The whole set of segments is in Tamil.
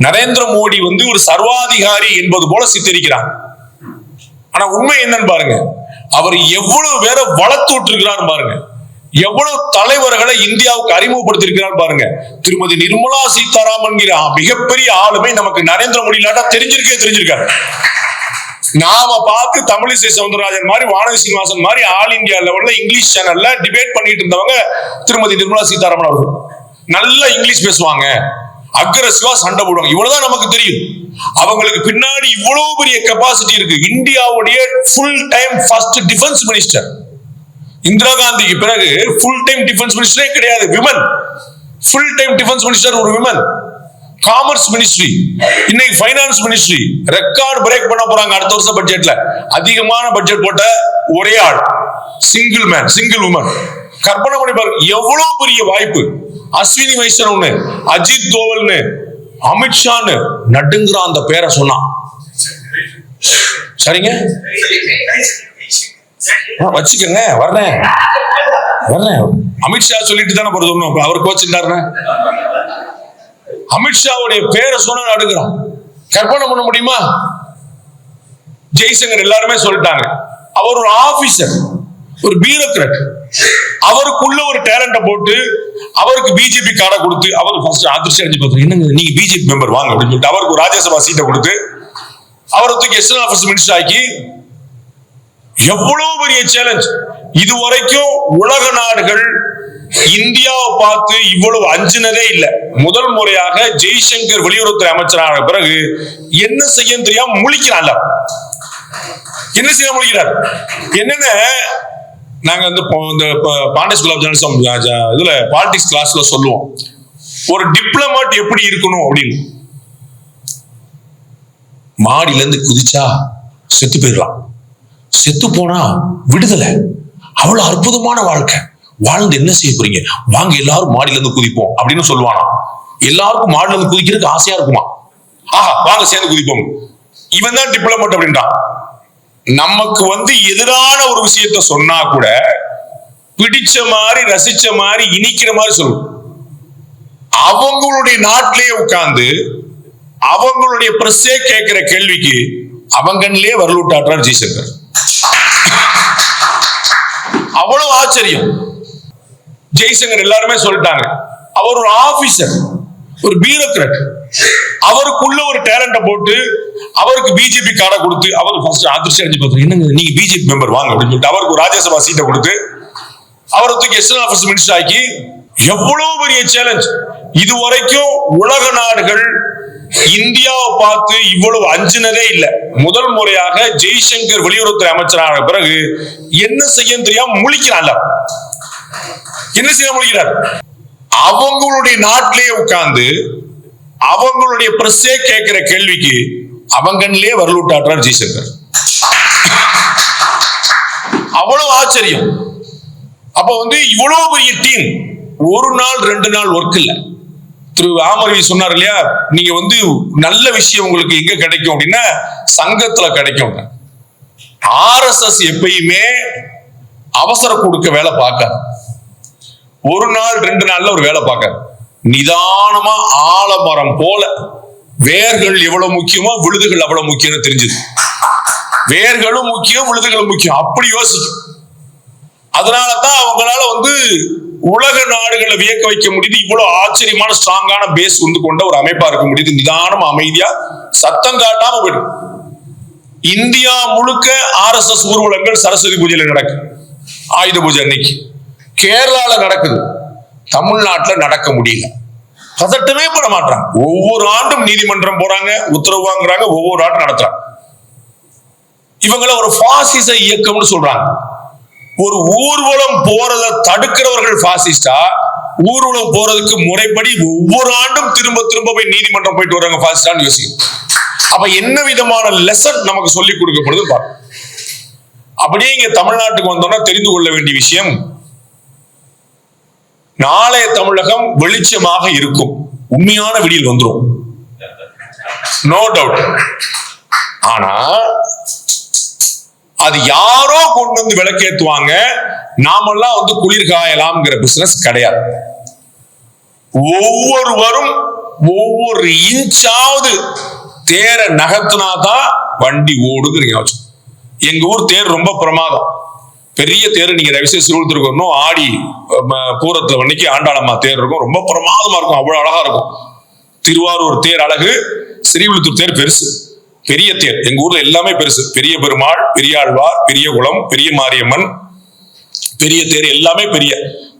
நரேந்திர மோடி ஒரு சர்வாதிகாரி என்பது போல சித்தரிக்கிறார். ஆனா உண்மை என்னன்னு பாருங்க, அவர் எவ்வளவு பேரை வளர்த்து விட்டுருக்கிறார் பாருங்க, எவ்வளவு தலைவர்களை இந்தியாவுக்கு அறிமுகப்படுத்திருக்கிறார் பாருங்க. திருமதி நிர்மலா சீதாராமன் மிகப்பெரிய ஆளுமை நமக்கு நரேந்திர மோடி இல்லாட்டா தெரிஞ்சிருக்காரு. நாம பார்த்து தமிழிசை சவுந்தரராஜன் மாதிரி, வானதி சீனிவாசன் மாதிரி ஆல் இந்தியா லெவல்ல இங்கிலீஷ் சேனல்ல டிபேட் பண்ணிட்டு இருந்தவங்க திருமதி நிர்மலா சீதாராமன் அவர்கள். நல்ல இங்கிலீஷ் பேசுவாங்க, அக்ரெசிவா சண்டை போடுவாங்க, இவ்வளவுதான் நமக்கு தெரியும். அவங்களுக்கு பின்னாடி இவ்வளவு பெரிய கெபாசிட்டி இருக்கு. இந்தியாவுடைய full time first defence minister, Indira காந்திக்கு பிறகு ஃபுல் டைம் டிஃபென்ஸ் மினிஸ்டரே கிடையாது, women. Full time defence minister ஒரு விமன். காமர்ஸ் மினிஸ்ட்ரி, இன்னைக்கு பைனான்ஸ் மினிஸ்ட்ரி ரெக்கார்ட் பிரேக் பண்ண போறாங்க அடுத்த வருஷம் பட்ஜெட்ல. அதிகமான பட்ஜெட் போட்ட ஒரே ஆள், சிங்கிள் மேன், சிங்கிள் உமன். கற்பனை பண்ணி பாருங்க, எவ்வளவு பெரிய வாய்ப்பு. அஸ்வினி வைஷ்ணவ், அஜித் தோவல், அமித்ஷான்னு நடுங்கிற அந்த பேரை சொன்னா சரிங்க, வச்சுக்கங்க, வர்றேன். அமித்ஷா சொல்லிட்டு தானே போறது, அவர் கோச்சிட்டாருன்னு. அமித்ஷாவுடைய பேரை சொன்ன நடுங்கிறான். கற்பனை பண்ண முடியுமா? ஜெய்சங்கர் எல்லாருமே சொல்லிட்டாங்க, அவர் ஒரு ஆபீசர், ஒரு பியூரோக்ராட். அவருக்குள்ள ஒரு டேலண்ட போட்டு அவருக்கு பிஜேபி கார்டை கொடுத்து அவர் ஃபர்ஸ்ட் அதிர்ச்சி அடைஞ்சு பார்த்தாரு. என்னங்க நீங்க பிஜேபி மெம்பர் வாங்க அப்படின்னு சொல்லிட்டு அவருக்கு ஒரு ராஜ்யசபா சீட்டை கொடுத்து அவரை தூக்கி எக்ஸ்டர்னல் அஃபேர்ஸ் மினிஸ்டர் ஆக்கி, எவ்வளவு பெரிய சேலஞ்ச். இதுவரைக்கும் உலக நாடுகள் இந்தியாவை பார்த்து இவ்வளவு அஞ்சினதே இல்லை. முதல் முறையாக ஜெய்சங்கர் வெளியுறவுத்துறை அமைச்சரான பிறகு என்ன செய்ய தெரியாம முழிக்கிறான். என்ன செய்ய முழிக்கிறார்? என்னென்ன நாங்க பாண்டிஸ் குலாப் ஜான்சம் இதுல பாலிடிக்ஸ் கிளாஸ்ல சொல்லுவோம், ஒரு டிப்ளமேட் எப்படி இருக்கணும் அப்படின்னு. மாடியில இருந்து குதிச்சா செத்து போயிடலாம், செத்து போனா விடுதலை. அவ்வளவு அற்புதமான வாழ்க்கை. வாழ்ந்து என்ன செய்ய போறீங்க, வாங்க எல்லாரும் மாடியில இருந்து குதிப்போம் அப்படின்னு சொல்லுவானா. எல்லாருக்கும் மாடியில இருந்து குதிக்கிறதுக்கு ஆசையா இருக்குமா? ஆஹா வாங்க சேர்ந்து குதிப்போம். இவன் தான் டிப்ளமேட் அப்படின்றான். நமக்கு எதிரான ஒரு விஷயத்த சொன்னா கூட பிடிச்ச மாதிரி, ரசிச்ச மாதிரி, இனிக்கிற மாதிரி சொல்லும். அவங்களுடைய நாட்டிலேயே உட்கார்ந்து அவங்களுடைய பிரஸ்ஸே கேட்கிற கேள்விக்கு அவங்கன்லயே வரலூட்டாற்றார் ஜெய்சங்கர். அவ்வளவு ஆச்சரியம். ஜெய்சங்கர் எல்லாருமே சொல்லிட்டாங்க, அவர் ஒரு ஆபீசர், ஒரு பியூரோக்ராட். அவருக்குள்ள ஒரு டேலண்ட போட்டு அவருக்கு பிஜேபி கார்டை கொடுத்து அவர் ஃபர்ஸ்ட் அதிர்ச்சி அடைஞ்சு பார்த்தாரு. என்னங்க நீங்க பிஜேபி மெம்பர் வாங்க அப்படின்னு சொல்லிட்டு அவருக்கு ஒரு ராஜ்யசபா சீட்டை கொடுத்து அவரை தூக்கி எக்ஸ்டர்னல் அஃபேர்ஸ் மினிஸ்டர் ஆக்கி, எவ்வளவு பெரிய சேலஞ்ச். இதுவரைக்கும் உலக நாடுகள் இந்தியாவை பார்த்து இவ்வளவு அஞ்சினதே இல்லை. முதல் முறையாக ஜெய்சங்கர் வெளியுறவுத்துறை அமைச்சரான பிறகு என்ன செய்ய தெரியாம முழிக்கிறான். என்ன செய்ய முழிக்கிறார்? அவங்களுடைய நாட்டிலேயே உட்கார்ந்து அவங்களுடைய பிரஸ்ஸே கேட்கிற கேள்விக்கு அவங்கன்லயே வரலூட்டாற்றார் ஜெய்சங்கர். அவ்வளவு ஆச்சரியம். அப்ப இவ்வளவு பெரிய டீம், ஒரு நாள் 2 நாள் ஒர்க் இல்ல. திரு ஆமரவி சொன்னார் இல்லையா, நீங்க நல்ல விஷயம் உங்களுக்கு எங்க கிடைக்கும் அப்படின்னா சங்கத்துல கிடைக்கும். RSS எப்பயுமே அவசர கொடுக்க வேலை பார்க்காது. ஒரு நாள் 2 நாள்ல ஒரு வேலை பார்க்காது. நிதானமா ஆலமரம் போல வேர்கள் எவ்வளவு முக்கியமோ விழுதுகள் அவ்வளவு முக்கியம் தெரிஞ்சது. வேர்களும் முக்கியம், விழுதுகளும் முக்கியம், அப்படி யோசிக்கும். அதனாலதான் அவங்களால உலக நாடுகளை வியக்க வைக்க முடியுது. இவ்வளவு ஆச்சரியமான ஸ்ட்ராங்கான பேஸ் கொண்ட ஒரு அமைப்பா இருக்க முடியுது. நிதானமா அமைதியா சத்தம் காட்டாம போயிடும். இந்தியா முழுக்க RSS ஊர்வலங்கள் சரஸ்வதி பூஜையில நடக்குது, ஆயுத பூஜை அன்னைக்கு. கேரளால நடக்குது, தமிழ்நாட்டுல நடக்க முடியல. பதட்டமே போட மாட்டாங்க. ஒவ்வொரு ஆண்டும் நீதிமன்றம் போறாங்க, உத்தரவு வாங்குறாங்க, ஒவ்வொரு ஆண்டும் நடத்துறாங்க. இவங்கள ஒரு பாசிச இயக்கம்னு சொல்றாங்க. ஒரு ஊர்வலம் போறதை தடுக்கிறவர்கள் பாசிஸ்டா, ஊர்வலம் போறதுக்கு முறைப்படி ஒவ்வொரு ஆண்டும் திரும்ப திரும்ப போய் நீதிமன்றம் போயிட்டு வர்றாங்க பாசிஸ்டான்னு யோசிக்கும். அப்ப என்ன விதமான லெசன் நமக்கு சொல்லிக் கொடுக்கப்படுது பாருங்க. அப்படியே இங்க தமிழ்நாட்டுக்கு வந்தோம்னா தெரிந்து கொள்ள வேண்டிய விஷயம், நாளைய தமிழகம் வெளிச்சமாக இருக்கும். உண்மையான விடியல் வந்துடும், நோ டவுட். ஆனா அது யாரோ கொண்டு விளக்கேத்துவாங்க, நாமெல்லாம் குளிர் காயலாம்ங்கிற பிசினஸ் கிடையாது. ஒவ்வொருவரும் ஒவ்வொரு இன்ச்சாவது தேரை நகர்த்தினாதான் வண்டி ஓடுங்கிறீங்க. எங்க ஊர் தேர் ரொம்ப பிரமாதம், பெரிய தேர். நீங்க தயவுசெய்து சிறுவலூருக்கு வரணும். ஆடி பூரத்துல அன்னைக்கு ஆண்டாளம்மா தேர் இருக்கும், ரொம்ப பிரமாதமா இருக்கும், அவ்வளவு அழகா இருக்கும். திருவாரூர் தேர் அழகு, ஸ்ரீவில்லிபுத்தூர் தேர் பெருசு, பெரிய தேர். எங்க ஊர்ல எல்லாமே பெருசு. பெரிய பெருமாள், பெரியாழ்வார், பெரிய குளம், பெரிய மாரியம்மன், பெரிய தேர், எல்லாமே பெரிய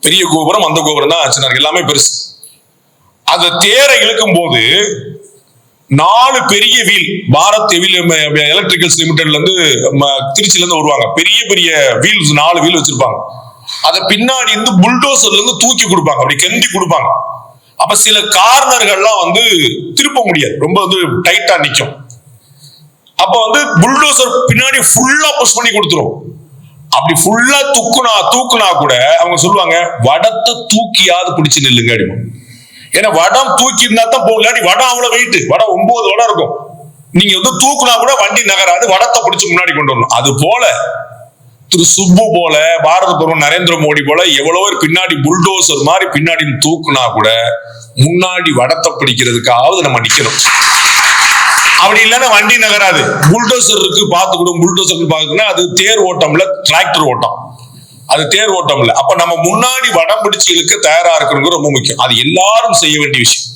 பெரிய கோபுரம். அந்த கோபுரம் தான் சின்ன, எல்லாமே பெருசு. அந்த தேரை இழுக்கும் போது 4 பெரிய வீல், பாரத் எலக்ட்ரிக்கல்ஸ் லிமிடெட்ல இருந்து திருச்சியில இருந்து வருவாங்க. பெரிய பெரிய வீல்ஸ் 4 வீல் வச்சிருப்பாங்க. அதை பின்னாடி இருந்து புல்டோசர்ல இருந்து தூக்கி கொடுப்பாங்க, அப்படி கெண்டி கொடுப்பாங்க. அப்ப சில கார்னர்கள்லாம் வந்து திருப்ப முடியாது, ரொம்ப வந்து டைட்டா நிக்கும். அப்ப வந்து புல்டோசர் பின்னாடி ஃபுல்லா புஷ் பண்ணி கொடுத்துரும். அப்படி ஃபுல்லா தூக்குனா கூட அவங்க சொல்லுவாங்க, வடத்தை தூக்கியாவது பிடிச்சு நில்லுங்க அப்படிமா. ஏன்னா வடம் தூக்கி இருந்தா தான் போகலாடி, வடம் அவ்வளவு வெயிட், வடம் 9 வடம் இருக்கும். நீங்க வந்து தூக்குனா கூட வண்டி நகராது, வடத்தை பிடிச்சு முன்னாடி கொண்டு வரணும். அது போல திரு சுப்பு போல, பாரத பிரதமர் நரேந்திர மோடி போல எவ்வளவு பின்னாடி புல்டோசர் மாதிரி பின்னாடி தூக்குனா கூட முன்னாடி வடத்தை பிடிக்கிறதுக்காவது நம்ம நிக்கணும். அப்படி இல்லைன்னா வண்டி நகராது. புல்டோசர் இருக்கு பார்த்துக்கணும், புல்டோசர் பார்த்துக்கணும். அது தேர் ஓட்டம்ல, டிராக்டர் ஓட்டம், அது தேர் ஓட்டம் இல்ல. அப்ப நம்ம முன்னாடி வடம் பிடிச்சு இழுக்க தயாரா இருக்கணும், ரொம்ப முக்கியம். அது எல்லாரும் செய்ய வேண்டிய விஷயம்.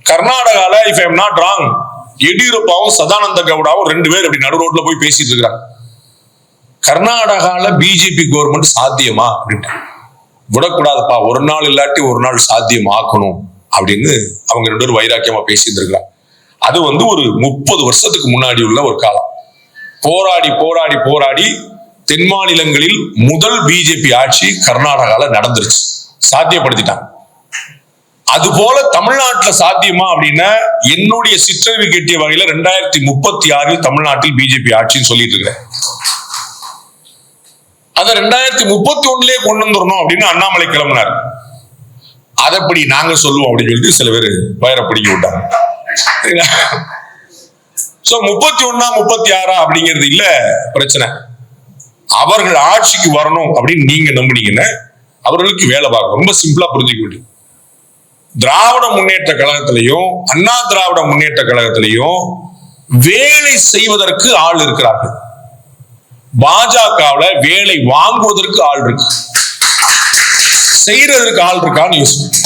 கர்நாடகால if I am not wrong, எடியூரப்பாவும் சதானந்த கவுடாவும் 2 பேர் அப்படி நடு ரோட்ல போய் பேசிட்டு இருக்காங்க. கர்நாடகால பிஜேபி கவர்மெண்ட் சாத்தியமா அப்படின்ட்டு, விடக்கூடாதுப்பா, ஒரு நாள் இல்லாட்டி ஒரு நாள் சாத்தியம் ஆக்கணும் அப்படின்னு அவங்க 2 பேரும் வைராக்கியமா பேசிட்டு இருக்காங்க. அது வந்து ஒரு 30 வருஷத்துக்கு முன்னாடி உள்ள ஒரு காலம். போராடி போராடி போராடி தென் மாநிலங்களில் முதல் பிஜேபி ஆட்சி கர்நாடகால நடந்துருச்சு, சாத்தியப்படுத்திட்டாங்க. அது போல தமிழ்நாட்டில் சாத்தியமா அப்படின்னா, என்னுடைய சிற்றறிவு கேட்டிய வகையில 2036 தமிழ்நாட்டில் பிஜேபி ஆட்சின்னு சொல்லிட்டு இருக்கிறேன். அதை 2031 கொண்டு வந்துடணும் அப்படின்னு அண்ணாமலை கிளம்பினார். அதைப்படி நாங்க சொல்லுவோம் அப்படின்னு சொல்லிட்டு சில பேர் வயரப்படிக்க விட்டாங்க. 31 36 அப்படிங்கிறது இல்ல பிரச்சனை. அவர்கள் ஆட்சிக்கு வரணும் அப்படின்னு நீங்க நம்புனீங்கன்னா அவர்களுக்கு வேலை பார்க்கணும். ரொம்ப சிம்பிளா புரிஞ்சுக்க வேண்டியது. திராவிட முன்னேற்ற கழகத்திலையும் அண்ணா திராவிட முன்னேற்ற கழகத்திலையும் வேலை செய்வதற்கு ஆள் இருக்கிறார்கள். பாஜகவுல வேலை வாங்குவதற்கு ஆள் இருக்கு, செய்யறதற்கு ஆள் இருக்கான்னு யோசிச்சு